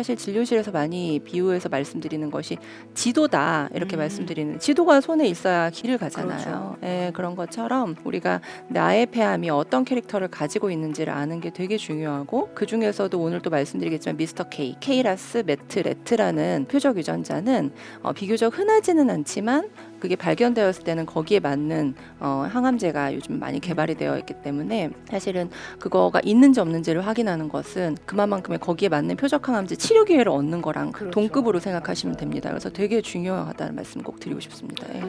사실 진료실에서 많이 비유해서 말씀드리는 것이 지도다 이렇게 말씀드리는, 지도가 손에 있어야 길을 가잖아요. 그렇죠. 예, 그런 것처럼 우리가 나의 폐암이 어떤 캐릭터를 가지고 있는지를 아는 게 되게 중요하고, 그 중에서도 오늘 또 말씀드리겠지만 미스터 K, 케이라스 메트 레트라는 표적 유전자는 비교적 흔하지는 않지만 그게 발견되었을 때는 거기에 맞는 항암제가 요즘 많이 개발이 되어 있기 때문에 사실은 그거가 있는지 없는지를 확인하는 것은 그만큼의 거기에 맞는 표적 항암제 치료 기회를 얻는 거랑 그렇죠. 동급으로 생각하시면 됩니다. 그래서 되게 중요하다는 말씀 꼭 드리고 싶습니다. 예.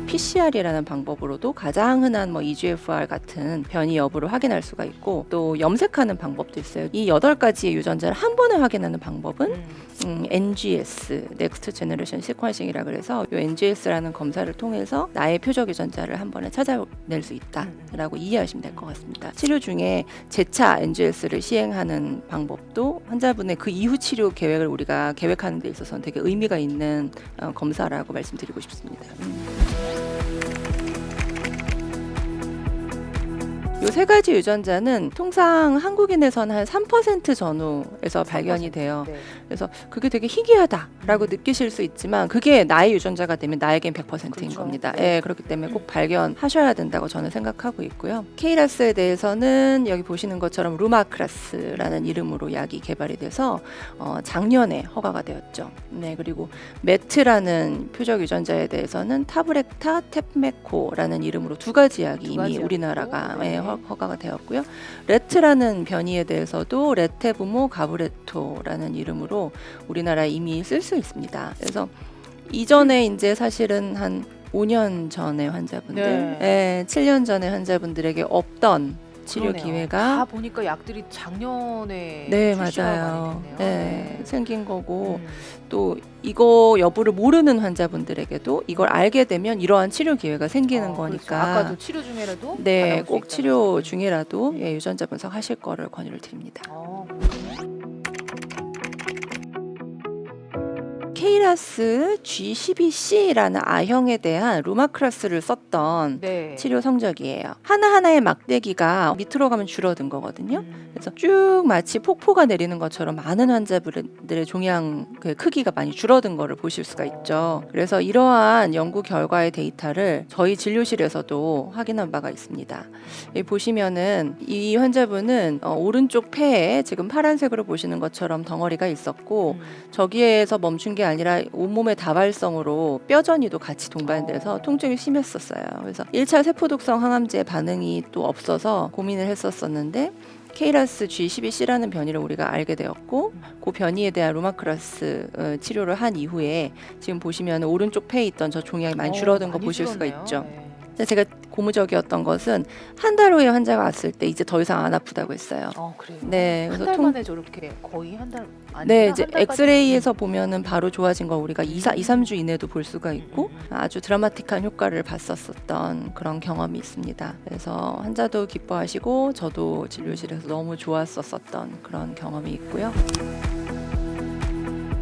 PCR이라는 방법으로도 가장 흔한 EGFR 같은 변이 여부를 확인할 수가 있고, 또 염색하는 방법도 있어요. 이 8가지의 유전자를 한 번에 확인하는 방법은 NGS, Next Generation Sequencing이라 그래서 이 NGS라는 검사를 통해서 나의 표적 유전자를 한 번에 찾아낼 수 있다라고 이해하시면 될 것 같습니다. 치료 중에 재차 NGS를 시행하는 방법도 환자분의 그 이후 치료 계획을 우리가 계획하는 데 있어서는 되게 의미가 있는 검사라고 말씀드리고 싶습니다. 이 3가지 유전자는 통상 한국인에서는 한 3% 전후에서 발견이 돼요. 네. 그래서 그게 되게 희귀하다라고 느끼실 수 있지만 그게 나의 유전자가 되면 나에겐 100%인 그렇죠. 겁니다. 네. 예, 그렇기 때문에 꼭 발견하셔야 된다고 저는 생각하고 있고요. 케이라스에 대해서는 여기 보시는 것처럼 루마크라스라는 이름으로 약이 개발이 돼서 작년에 허가가 되었죠. 네, 그리고 메트라는 표적 유전자에 대해서는 타브렉타 탭메코라는 이름으로 2가지 약이 이미 우리나라가 허가가 되었고요. 레트라는 변이에 대해서도 레테부모 가브레토라는 이름으로 우리나라에 이미 쓸 수 있습니다. 그래서 이전에 이제 사실은 한 5년 전에 환자분들, 7년 전에 환자분들에게 없던 치료 그러네요. 기회가 다 보니까 약들이 작년에 네, 출시가 맞아요. 많이 됐네요. 네, 생긴 거고, 음. 또 이거 여부를 모르는 환자분들에게도 이걸 알게 되면 이러한 치료 기회가 생기는 그렇죠. 거니까 아까도 치료 중에라도 네, 받아볼 수 꼭 있다는 치료 말씀. 중에라도 유전자 분석하실 거를 권유를 드립니다. 케이라스 G12C라는 A형에 대한 루마크라스를 썼던 네. 치료 성적이에요. 하나하나의 막대기가 밑으로 가면 줄어든 거거든요. 그래서 쭉 마치 폭포가 내리는 것처럼 많은 환자분들의 종양 그 크기가 많이 줄어든 거를 보실 수가 있죠. 그래서 이러한 연구 결과의 데이터를 저희 진료실에서도 확인한 바가 있습니다. 여기 보시면은 이 환자분은 오른쪽 폐에 지금 파란색으로 보시는 것처럼 덩어리가 있었고, 저기에서 멈춘 게 아니라 온몸의 다발성으로 뼈전이도 같이 동반돼서 통증이 심했었어요. 그래서 1차 세포독성 항암제 반응이 또 없어서 고민을 했었었는데, 케이라스 G12C라는 변이를 우리가 알게 되었고, 그 변이에 대한 루마크라스 치료를 한 이후에 지금 보시면 오른쪽 폐에 있던 저 종양이 많이 줄어든 거 보실 수가 있죠. 제가 고무적이었던 것은 한 달 후에 환자가 왔을 때 이제 더 이상 안 아프다고 했어요. 그래요. 네, 한 그래서 달 만에 저렇게 거의 한 달 아니나 네, 이제 한 달까지 엑스레이에서 보면은 바로 좋아진 걸 우리가 2-3주 이내도 볼 수가 있고 아주 드라마틱한 효과를 봤었던 그런 경험이 있습니다. 그래서 환자도 기뻐하시고 저도 진료실에서 너무 좋았었던 그런 경험이 있고요.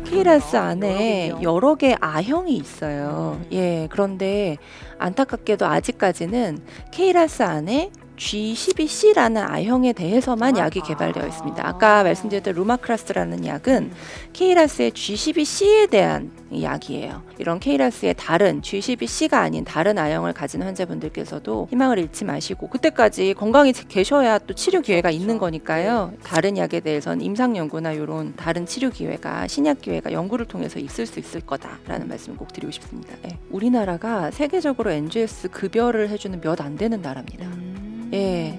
케이라스 안에 여러 개 A형이 있어요. 예, 그런데 안타깝게도 아직까지는 케이라스 안에 G12C라는 A형에 대해서만 약이 개발되어 있습니다. 아까 말씀드렸던 루마크라스라는 약은 케이라스의 G12C에 대한 약이에요. 이런 케이라스의 다른 G12C가 아닌 다른 A형을 가진 환자분들께서도 희망을 잃지 마시고, 그때까지 건강히 계셔야 또 치료 기회가 있는 거니까요. 다른 약에 대해서는 임상 연구나 이런 다른 치료 기회가, 신약 기회가 연구를 통해서 있을 수 있을 거다라는 말씀을 꼭 드리고 싶습니다. 예. 우리나라가 세계적으로 NGS 급여를 해주는 몇 안 되는 나라입니다. 예.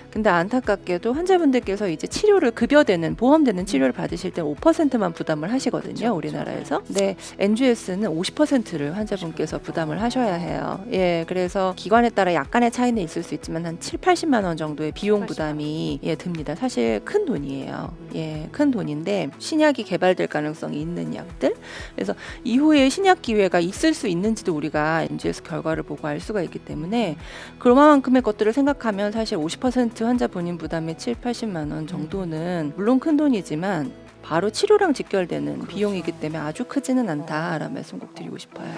근데 안타깝게도 환자분들께서 이제 치료를 급여되는 보험되는 치료를 받으실 때 5%만 부담을 하시거든요. 그렇죠, 우리나라에서. 근데 NGS는 50%를 환자분께서 부담을 하셔야 해요. 예, 그래서 기관에 따라 약간의 차이는 있을 수 있지만 한 7-80만 원 정도의 비용 부담이 듭니다. 사실 큰 돈이에요. 예, 큰 돈인데 신약이 개발될 가능성이 있는 약들. 그래서 이후에 신약 기회가 있을 수 있는지도 우리가 NGS 결과를 보고 알 수가 있기 때문에 그만큼의 것들을 생각하면 사실 50% 환자 본인 부담의 7-80만 원 정도는 물론 큰 돈이지만 바로 치료랑 직결되는 비용이기 때문에 아주 크지는 않다라는 말씀 꼭 드리고 싶어요.